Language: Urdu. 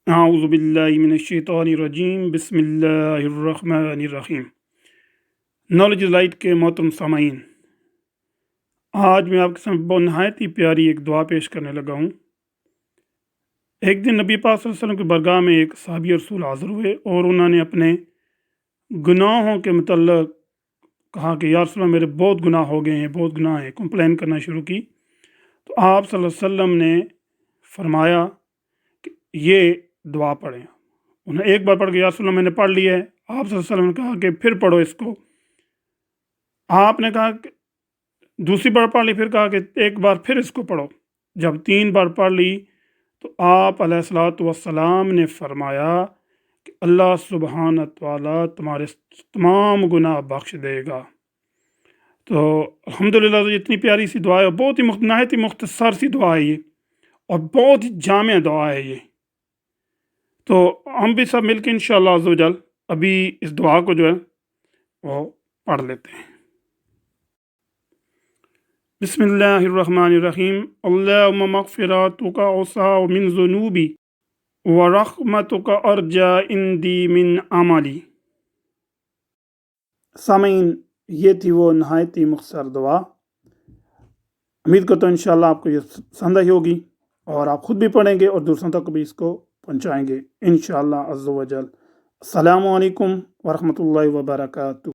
اعوذ باللہ من الشیطان الرجیم، بسم اللہ الرحمن الرحیم۔ نالج لائٹ کے محترم سامعین، آج میں آپ کے سامنے بہت نہایت ہی پیاری ایک دعا پیش کرنے لگا ہوں۔ ایک دن نبی پاک صلی اللہ علیہ وسلم کی بارگاہ میں ایک صحابی رسول حاضر ہوئے اور انہوں نے اپنے گناہوں کے متعلق کہا کہ یا رسول اللہ میرے بہت گناہ ہو گئے ہیں، بہت گناہ ہیں، کمپلین کرنا شروع کی۔ تو آپ صلی اللہ علیہ وسلم نے فرمایا کہ یہ دعا پڑھیں۔ انہوں نے ایک بار پڑھ کے یا رسول اللہ میں نے پڑھ لی ہے۔ آپ صلی اللہ علیہ وسلم نے کہا کہ پھر پڑھو اس کو۔ آپ نے کہا کہ دوسری بار پڑھ لی، پھر کہا کہ ایک بار پھر اس کو پڑھو۔ جب 3 بار پڑھ لی تو آپ علیہ الصلوۃ والسلام نے فرمایا کہ اللہ سبحانہ تعالیٰ تمہارے تمام گناہ بخش دے گا۔ تو الحمدللہ یہ اتنی پیاری سی دعا ہے، بہت ہی نہایت ہی مختصر سی دعا ہے یہ، اور بہت ہی جامع دعا ہے یہ۔ تو ہم بھی سب مل کے انشاءاللہ عز و جل ابھی اس دعا کو جو ہے وہ پڑھ لیتے ہیں۔ بسم اللہ الرحمن الرحیم۔ اللہم مغفراتک اوسع من ذنوبی ورحمتک ارجا عندی من عملی۔ سامعین، یہ تھی وہ نہایت ہی مختصر دعا۔ امید کرتا ہوں انشاءاللہ آپ کو یہ پسند آئی ہوگی اور آپ خود بھی پڑھیں گے اور دوسروں تک بھی اس کو پہنچائیں گے انشاءاللہ عز و جل۔ السلام علیکم ورحمۃ اللہ وبرکاتہ۔